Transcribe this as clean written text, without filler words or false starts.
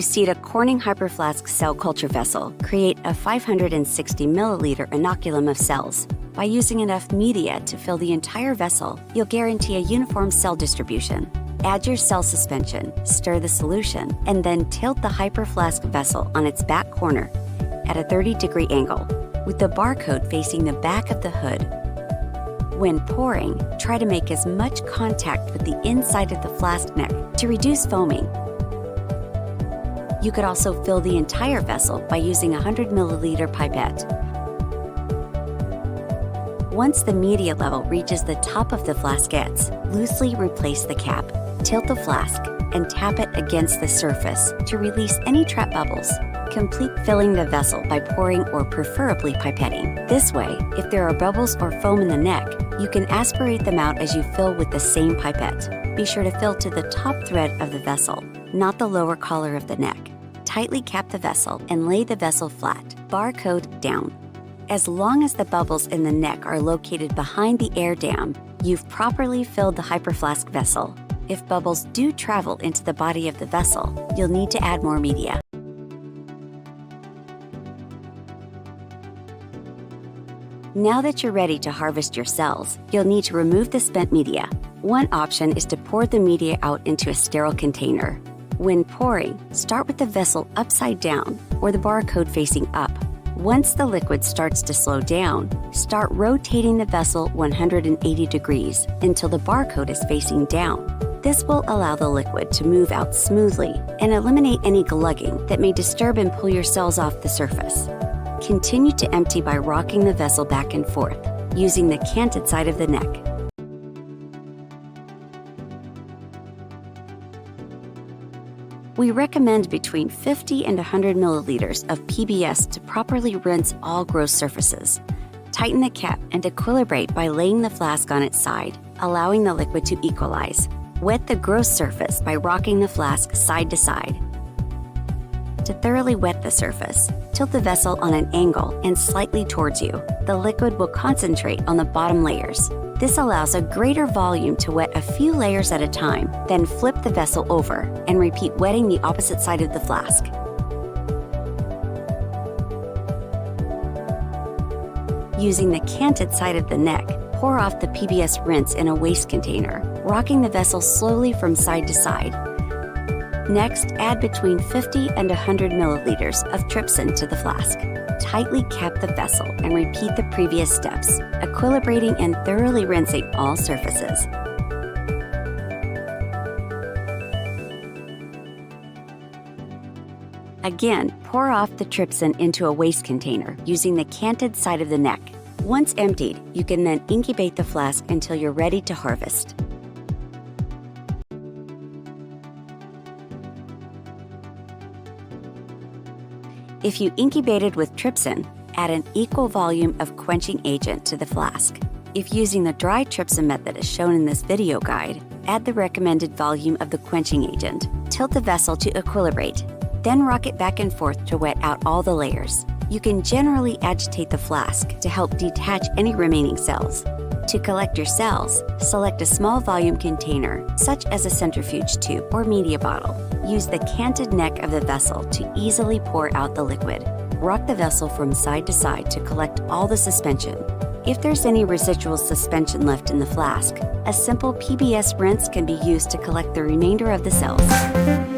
seat a Corning HYPERFlask cell culture vessel, create a 560 milliliter inoculum of cells. By using enough media to fill the entire vessel, you'll guarantee a uniform cell distribution. Add your cell suspension, stir the solution, and then tilt the HYPERFlask vessel on its back corner at a 30-degree angle, with the barcode facing the back of the hood. When pouring, try to make as much contact with the inside of the flask neck to reduce foaming. You could also fill the entire vessel by using a 100 milliliter pipette. Once the media level reaches the top of the flaskettes, loosely replace the cap, tilt the flask, and tap it against the surface to release any trapped bubbles. Complete filling the vessel by pouring or preferably pipetting. This way, if there are bubbles or foam in the neck, you can aspirate them out as you fill with the same pipette. Be sure to fill to the top thread of the vessel, not the lower collar of the neck. Tightly cap the vessel and lay the vessel flat, barcode down. As long as the bubbles in the neck are located behind the air dam, you've properly filled the HYPERFlask vessel. If bubbles do travel into the body of the vessel, you'll need to add more media. Now that you're ready to harvest your cells, you'll need to remove the spent media. One option is to pour the media out into a sterile container. When pouring, start with the vessel upside down or the barcode facing up. Once the liquid starts to slow down, start rotating the vessel 180 degrees until the barcode is facing down. This will allow the liquid to move out smoothly and eliminate any glugging that may disturb and pull your cells off the surface. Continue to empty by rocking the vessel back and forth, using the canted side of the neck. We recommend between 50 and 100 milliliters of PBS to properly rinse all gross surfaces. Tighten the cap and equilibrate by laying the flask on its side, allowing the liquid to equalize. Wet the gross surface by rocking the flask side to side. To thoroughly wet the surface, tilt the vessel on an angle and slightly towards you. The liquid will concentrate on the bottom layers. This allows a greater volume to wet a few layers at a time, then flip the vessel over and repeat wetting the opposite side of the flask. Using the canted side of the neck, pour off the PBS rinse in a waste container, rocking the vessel slowly from side to side. Next, add between 50 and 100 milliliters of trypsin to the flask. Tightly cap the vessel and repeat the previous steps, equilibrating and thoroughly rinsing all surfaces. Again, pour off the trypsin into a waste container using the canted side of the neck. Once emptied, you can then incubate the flask until you're ready to harvest. If you incubated with trypsin, add an equal volume of quenching agent to the flask. If using the dry trypsin method as shown in this video guide, add the recommended volume of the quenching agent. Tilt the vessel to equilibrate, then rock it back and forth to wet out all the layers. You can generally agitate the flask to help detach any remaining cells. To collect your cells, select a small volume container, such as a centrifuge tube or media bottle. Use the canted neck of the vessel to easily pour out the liquid. Rock the vessel from side to side to collect all the suspension. If there's any residual suspension left in the flask, a simple PBS rinse can be used to collect the remainder of the cells.